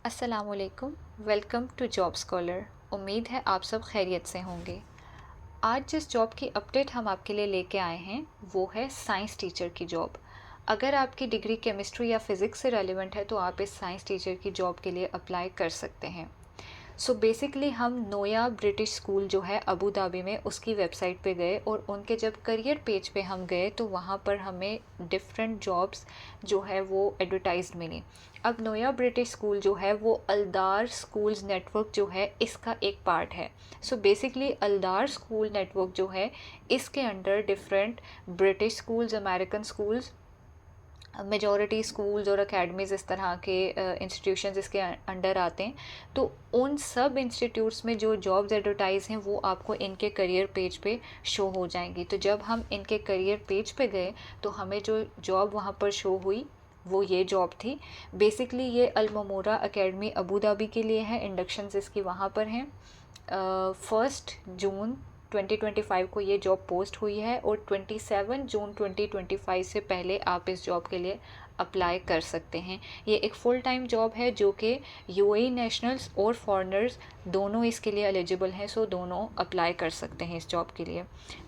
अस्सलामुअलैकुम। Welcome to Job Scholar. उम्मीद है आप सब खैरियत से होंगे। आज जिस जॉब की अपडेट हम आपके लिए लेके आए हैं वो है साइंस टीचर की जॉब। अगर आपकी डिग्री केमिस्ट्री या फिज़िक्स से रेलिवेंट है तो आप इस साइंस टीचर की जॉब के लिए अप्लाई कर सकते हैं। सो बेसिकली हम नोया ब्रिटिश स्कूल जो है अबू धाबी में उसकी वेबसाइट पे गए और उनके जब करियर पेज पे हम गए तो वहाँ पर हमें डिफरेंट जॉब्स जो है वो एडवर्टाइज्ड मिली। अब नोया ब्रिटिश स्कूल जो है वो अलदार स्कूल्स नेटवर्क जो है इसका एक पार्ट है। So basically Aldar school network जो है इसके under different British schools, American schools, majority schools और अकेडमीज़ इस तरह के इंस्टीट्यूशंस इसके अंडर आते हैं। तो उन सब इंस्टीट्यूट्स में जो जॉब्स एडवर्टाइज हैं वो आपको इनके करियर पेज पे शो हो जाएंगी। तो जब हम इनके करियर पेज पे गए तो हमें जो जॉब वहाँ पर शो हुई वो ये जॉब थी। बेसिकली ये अल-ममूरा एकेडमी अबू धाबी के लिए है। इंडक्शंस इसकी वहाँ पर हैं। 1 जून 2025 को ये जॉब पोस्ट हुई है और 27 जून 2025 से पहले आप इस जॉब के लिए अप्लाई कर सकते हैं। ये एक फुल टाइम जॉब है जो कि यूएई नेशनल्स और फॉरेनर्स दोनों इसके लिए एलिजिबल हैं। सो दोनों अप्लाई कर सकते हैं इस जॉब के लिए।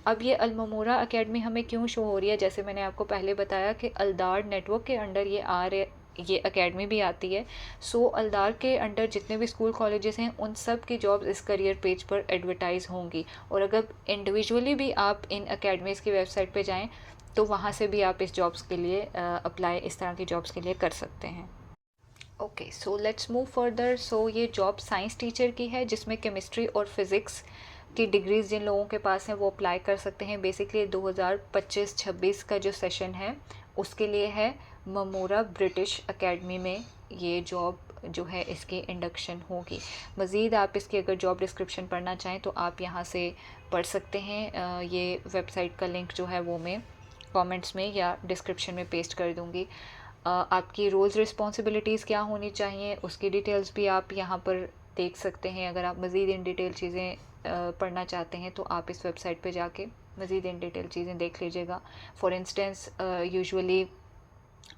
अब ये अल-ममूरा एकेडमी हमें क्यों शो हो रही है, जैसे मैंने आपको पहले बताया कि अलदार नेटवर्क के अंडर ये एकेडमी भी आती है। सो अलदार के अंडर जितने भी स्कूल कॉलेजेस हैं उन सब की जॉब्स इस करियर पेज पर एडवर्टाइज़ होंगी। और अगर इंडिविजुअली भी आप इन एकेडमीज़ की वेबसाइट पे जाएं तो वहाँ से भी आप इस जॉब्स के लिए अप्लाई इस तरह की जॉब्स के लिए कर सकते हैं। Okay, so let's move further. So ये जॉब साइंस टीचर की है जिसमें केमिस्ट्री और फिज़िक्स की डिग्रीज़ जिन लोगों के पास हैं वो अप्लाई कर सकते हैं। बेसिकली 2025-26 का जो सेशन है उसके लिए है। ममूरा ब्रिटिश एकेडमी में ये जॉब जो है इसकी इंडक्शन होगी। मज़ीद आप इसकी अगर जॉब डिस्क्रिप्शन पढ़ना चाहें तो आप यहाँ से पढ़ सकते हैं। ये वेबसाइट का लिंक जो है वो मैं कमेंट्स में या डिस्क्रिप्शन में पेस्ट कर दूँगी। आपकी रोल्स रिस्पॉन्सिबिलिटीज़ क्या होनी चाहिए उसकी डिटेल्स भी आप यहाँ पर देख सकते हैं। अगर आप मज़ीद इन डिटेल चीज़ें पढ़ना चाहते हैं तो आप इस वेबसाइट पे जाके मज़ीद इन डिटेल चीज़ें देख लीजिएगा। फॉर इंस्टेंस यूजुअली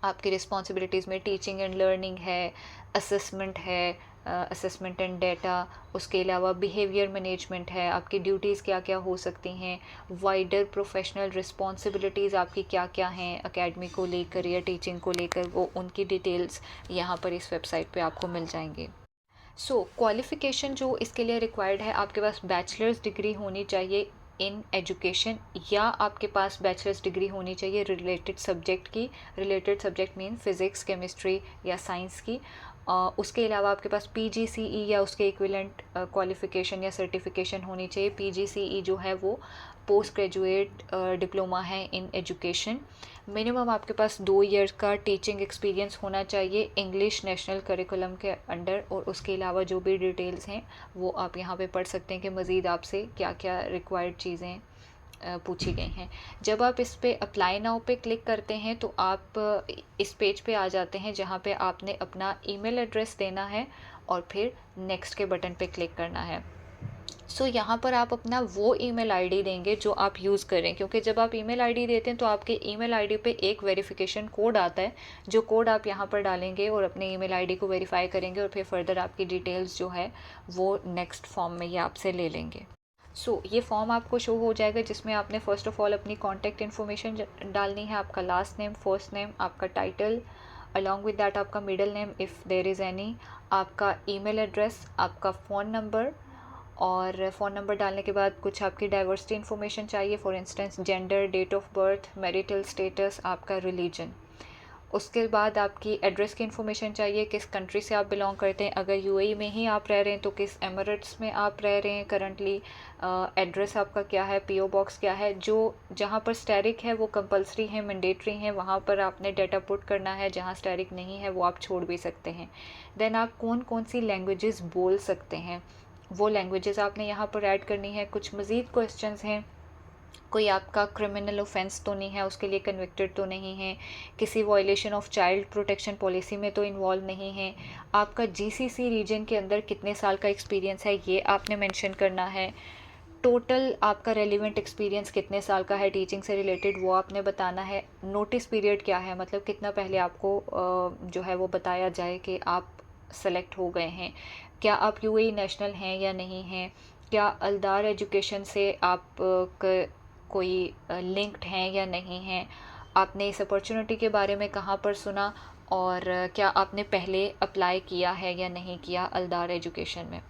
आपकी रिस्पॉन्सिबिलिटीज़ में टीचिंग एंड लर्निंग है, असेसमेंट है, असेसमेंट एंड डेटा, उसके अलावा बिहेवियर मैनेजमेंट है, आपकी ड्यूटीज़ क्या क्या हो सकती हैं, वाइडर प्रोफेशनल रिस्पॉन्सिबिलिटीज़ आपकी क्या क्या हैं एकेडमी को लेकर या टीचिंग को लेकर, वो उनकी डिटेल्स यहाँ पर इस वेबसाइट पे आपको मिल जाएंगी। सो क्वालिफ़िकेशन जो इसके लिए रिक्वायर्ड है, आपके पास बैचलर्स डिग्री होनी चाहिए इन एजुकेशन या आपके पास बैचलर्स डिग्री होनी चाहिए रिलेटेड सब्जेक्ट की। Related subject mean physics, chemistry या साइंस की। उसके अलावा आपके पास पीजीसीई या उसके इक्विवेलेंट क्वालिफ़िकेशन या सर्टिफिकेशन होनी चाहिए। पीजीसीई जो है वो पोस्ट ग्रेजुएट डिप्लोमा है इन एजुकेशन। मिनिमम आपके पास 2 ईयर्स का टीचिंग एक्सपीरियंस होना चाहिए इंग्लिश नेशनल करिकुलम के अंडर। और उसके अलावा जो भी डिटेल्स हैं वो आप यहाँ पे पढ़ सकते हैं कि मज़ीद आपसे क्या क्या रिक्वायर्ड चीज़ें पूछी गई हैं। जब आप इस पे अप्लाई नाउ पे क्लिक करते हैं तो आप इस पेज पे आ जाते हैं जहाँ पे आपने अपना ईमेल एड्रेस देना है और फिर नेक्स्ट के बटन पे क्लिक करना है। सो यहाँ पर आप अपना वो ईमेल आईडी देंगे जो आप यूज़ करें, क्योंकि जब आप ईमेल आईडी देते हैं तो आपके ईमेल आईडी पे एक वेरिफिकेशन कोड आता है। जो कोड आप यहाँ पर डालेंगे और अपने ईमेल आईडी को वेरीफाई करेंगे और फिर फर्दर आपकी डिटेल्स जो है वो नेक्स्ट फॉर्म में ये आपसे ले लेंगे। सो ये फॉर्म आपको शो हो जाएगा जिसमें आपने फ़र्स्ट ऑफ़ ऑल अपनी कॉन्टैक्ट इन्फॉर्मेशन डालनी है। आपका लास्ट नेम, फर्स्ट नेम, आपका टाइटल, अलॉन्ग विद दैट आपका middle name if there is any, आपका ईमेल एड्रेस, आपका फ़ोन नंबर। और फ़ोन नंबर डालने के बाद कुछ आपकी डाइवर्सिटी इन्फॉर्मेशन चाहिए। For instance gender, date of birth, marital status, आपका रिलीजन। उसके बाद आपकी एड्रेस की इन्फॉर्मेशन चाहिए, किस कंट्री से आप बिलोंग करते हैं। अगर यूएई में ही आप रह रहे हैं तो किस एमिरेट्स में आप रह रहे हैं करंटली। एड्रेस आपका क्या है, पीओ बॉक्स क्या है। जो जहाँ पर स्टैरिक है वो कंपलसरी है, मैंडेटरी है, वहाँ पर आपने डाटा पुट करना है। जहाँ स्टैरिक नहीं है वो आप छोड़ भी सकते हैं। देन आप कौन कौन सी लैंग्वेजेस बोल सकते हैं वो लैंग्वेजेस आपने यहाँ पर ऐड करनी है। कुछ मज़ीद क्वेश्चंस हैं, कोई आपका क्रिमिनल ऑफेंस तो नहीं है, उसके लिए कन्विक्टेड तो नहीं है, किसी violation of child protection policy में तो इन्वॉल्व नहीं है, आपका जीसीसी रीजन के अंदर कितने साल का एक्सपीरियंस है ये आपने मेंशन करना है, टोटल आपका रेलिवेंट एक्सपीरियंस कितने साल का है टीचिंग से रिलेटेड वो आपने बताना है। नोटिस पीरियड क्या है, मतलब कितना पहले आपको जो है वो बताया जाए कि आप सेलेक्ट हो गए हैं, क्या आप यूएई नेशनल हैं या नहीं हैं, क्या अलदार एजुकेशन से आप कोई लिंक्ड हैं या नहीं हैं, आपने इस अपॉर्चुनिटी के बारे में कहाँ पर सुना, और क्या आपने पहले अप्लाई किया है या नहीं किया अलदार एजुकेशन में।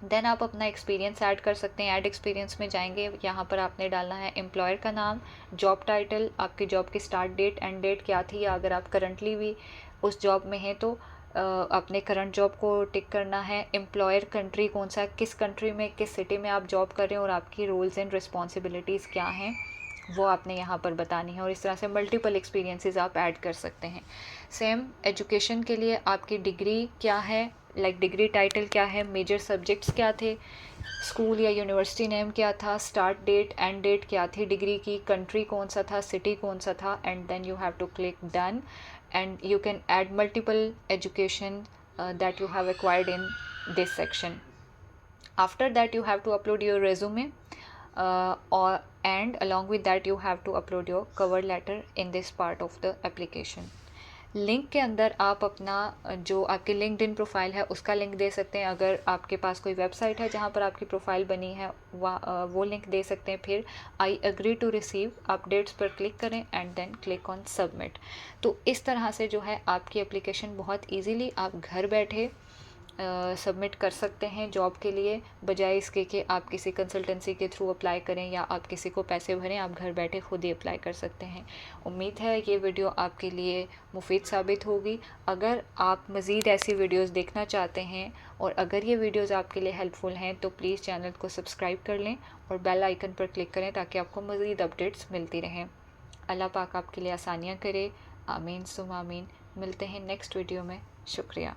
देन आप अपना एक्सपीरियंस ऐड कर सकते हैं। ऐड एक्सपीरियंस में जाएंगे, यहाँ पर आपने डालना है एम्प्लॉयर का नाम, जॉब टाइटल, आपकी जॉब की स्टार्ट डेट एंड डेट क्या थी, या अगर आप करंटली भी उस जॉब में हैं तो अपने करंट जॉब को टिक करना है। एम्प्लॉयर कंट्री कौन सा, किस कंट्री में, किस सिटी में आप जॉब कर रहे हैं और आपकी रोल्स एंड रिस्पॉन्सिबिलिटीज़ क्या हैं वो आपने यहाँ पर बतानी है। और इस तरह से मल्टीपल एक्सपीरियंसेस आप ऐड कर सकते हैं। सेम एजुकेशन के लिए आपकी डिग्री क्या है, लाइक डिग्री टाइटल क्या है, मेजर सब्जेक्ट्स क्या थे, स्कूल या यूनिवर्सिटी नेम क्या था, स्टार्ट डेट एंड डेट क्या थी डिग्री की, कंट्री कौन सा था, सिटी कौन सा था, and then you have to click done and you can add multiple education that you have acquired in this section. After that you have to upload your resume and along with that you have to upload your cover letter in this part of the application. Link के अंदर आप अपना जो आपकी LinkedIn profile है उसका link दे सकते हैं। अगर आपके पास कोई वेबसाइट है जहाँ पर आपकी प्रोफाइल बनी है वो लिंक दे सकते हैं। फिर I agree to receive updates पर क्लिक करें and then click on submit. तो इस तरह से जो है आपकी एप्लीकेशन बहुत इजीली आप घर बैठे सबमिट कर सकते हैं जॉब के लिए, बजाय इसके कि आप किसी कंसल्टेंसी के थ्रू अप्लाई करें या आप किसी को पैसे भरें। आप घर बैठे खुद ही अप्लाई कर सकते हैं। उम्मीद है ये वीडियो आपके लिए मुफीद साबित होगी। अगर आप मज़ीद ऐसी वीडियोस देखना चाहते हैं और अगर ये वीडियोस आपके लिए हेल्पफुल हैं तो प्लीज़ चैनल को सब्सक्राइब कर लें और बेल आइकन पर क्लिक करें ताकि आपको मज़ीद अपडेट्स मिलती रहें। अल्लाह पाक आपके लिए आसानियाँ करे। आमीन सुम आमीन। मिलते हैं नेक्स्ट वीडियो में। शुक्रिया।